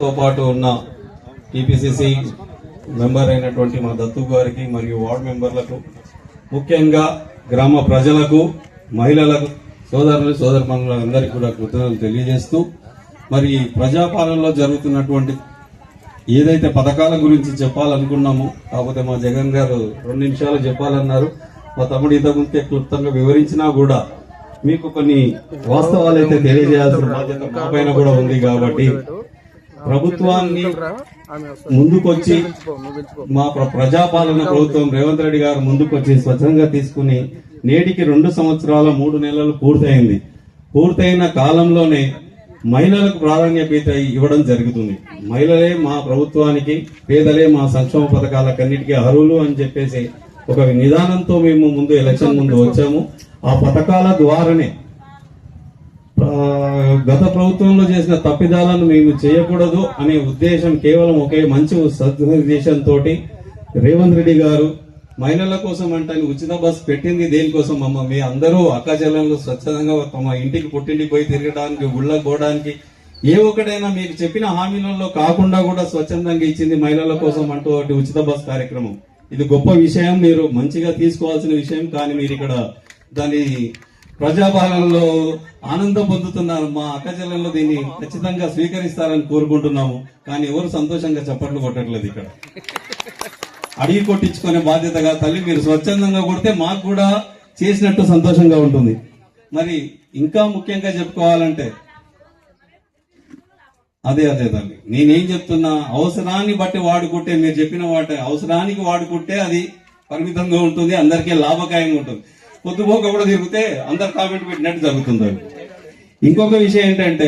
తో పాటు ఉన్న టీపీసీసీ మెంబర్ అయినటువంటి మా దత్తు గారికి మరియు వార్డు మెంబర్లకు, ముఖ్యంగా గ్రామ ప్రజలకు, మహిళలకు, సోదరులందరికీ కూడా కృతజ్ఞతలు తెలియజేస్తూ, మరి ప్రజాపాలనలో జరుగుతున్నటువంటి ఏదైతే పథకాల గురించి చెప్పాలనుకున్నామో, కాకపోతే మా జగన్ గారు 2 నిమిషాలు చెప్పాలన్నారు. మా తమ్ముడు ఇంతకుముందే క్లుప్తంగా వివరించినా కూడా మీకు కొన్ని వాస్తవాలు అయితే తెలియజేయాల్సిన బాధ్యత మా పైన కూడా ఉంది. కాబట్టి ప్రభుత్వాన్ని ముందుకొచ్చి మా ప్రజాపాలన ప్రభుత్వం రేవంత్ రెడ్డి గారు ముందుకొచ్చి స్వచ్ఛంగా తీసుకుని నేటికి 2 సంవత్సరాల 3 నెలలు పూర్తయింది. పూర్తయిన కాలంలోనే మహిళలకు ప్రాధాన్యత ఇవ్వడం జరుగుతుంది. మహిళలే మా ప్రభుత్వానికి, పేదలే మా సంక్షేమ పథకాలకన్నిటికీ అర్హులు అని చెప్పేసి ఒక నిదానంతో మేము ముందు ఎలక్షన్ ముందు వచ్చాము. ఆ పథకాల ద్వారానే గత ప్రభుత్వంలో చేసిన తప్పిదాలను మేము చేయకూడదు అనే ఉద్దేశం, కేవలం ఒకే మంచి సదుద్దేశంతో రేవంత్ రెడ్డి గారు మహిళల కోసం అంటే ఉచిత బస్ పెట్టింది. దేనికోసం అమ్మ, మీ అందరూ అక్కచెల్లెళ్ళు స్వచ్ఛందంగా తమ ఇంటికి పుట్టింటికి పోయి తిరగడానికి, గుళ్ళకు పోవడానికి, ఏ ఒక్కటైనా మీకు చెప్పిన హామీలలో కాకుండా కూడా స్వచ్ఛందంగా ఇచ్చింది మహిళల కోసం అంటూ ఉచిత బస్ కార్యక్రమం. ఇది గొప్ప విషయం, మీరు మంచిగా తీసుకోవాల్సిన విషయం. కానీ మీరు ఇక్కడ దాని ప్రజాపాలనలో ఆనందం పొందుతున్నారు. మా అక్కచెల్లెళ్ళు దీన్ని ఖచ్చితంగా స్వీకరిస్తారని కోరుకుంటున్నాము. కానీ ఎవరు సంతోషంగా చప్పట్లు కొట్టట్లేదు. ఇక్కడ అడిగి కొట్టించుకునే బాధ్యతగా తల్లి మీరు స్వచ్ఛందంగా కొడితే మాకు కూడా చేసినట్టు సంతోషంగా ఉంటుంది. మరి ఇంకా ముఖ్యంగా చెప్పుకోవాలంటే అదే తల్లి, నేనేం చెప్తున్నా, అవసరాన్ని బట్టి వాడుకుంటే, మీరు చెప్పిన వాటి అవసరానికి వాడుకుంటే అది పరిమితంగా ఉంటుంది, అందరికీ లాభకాయంగా ఉంటుంది. పొద్దుపోక కూడా తిరిగితే అందరు కామెంట్ పెట్టినట్టు జరుగుతుంది. ఇంకొక విషయం ఏంటంటే,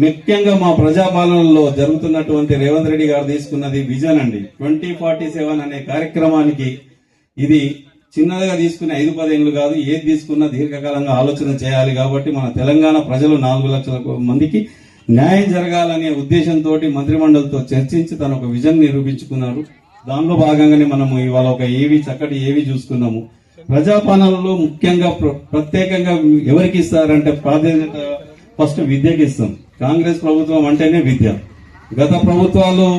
ముఖ్యంగా మా ప్రజాపాలనలో జరుగుతున్నటువంటి రేవంత్ రెడ్డి గారు తీసుకున్నది విజన్ అండి. 2047 అనే కార్యక్రమానికి ఇది చిన్నదిగా తీసుకునే 5-10 ఏళ్ళు కాదు, ఏది తీసుకున్నా దీర్ఘకాలంగా ఆలోచన చేయాలి. కాబట్టి మన తెలంగాణ ప్రజలు 4 లక్షల మందికి న్యాయం జరగాలనే ఉద్దేశంతో మంత్రిమండలితో చర్చించి తన ఒక విజన్ నిరూపించుకున్నారు. దానిలో భాగంగానే మనము ఇవాళ ఒక చక్కటి ఏవి చూసుకున్నాము. ప్రజాపాలనలో ముఖ్యంగా ప్రత్యేకంగా ఎవరికి ఇస్తారంటే ప్రాధాన్యత ఫస్ట్ విద్యకి ఇస్తాం. కాంగ్రెస్ ప్రభుత్వం అంటేనే విద్య. గత ప్రభుత్వాల్లో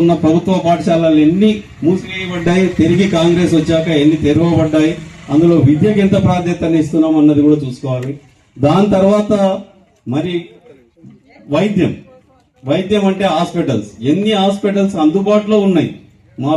ఉన్న ప్రభుత్వ పాఠశాలలు ఎన్ని మూసివేయబడ్డాయి, తిరిగి కాంగ్రెస్ వచ్చాక ఎన్ని తెరవబడ్డాయి, అందులో విద్యకి ఎంత ప్రాధాన్యతని ఇస్తున్నాం అన్నది కూడా చూసుకోవాలి. దాని తర్వాత మరి వైద్యం అంటే హాస్పిటల్స్, ఎన్ని హాస్పిటల్స్ అందుబాటులో ఉన్నాయి. మా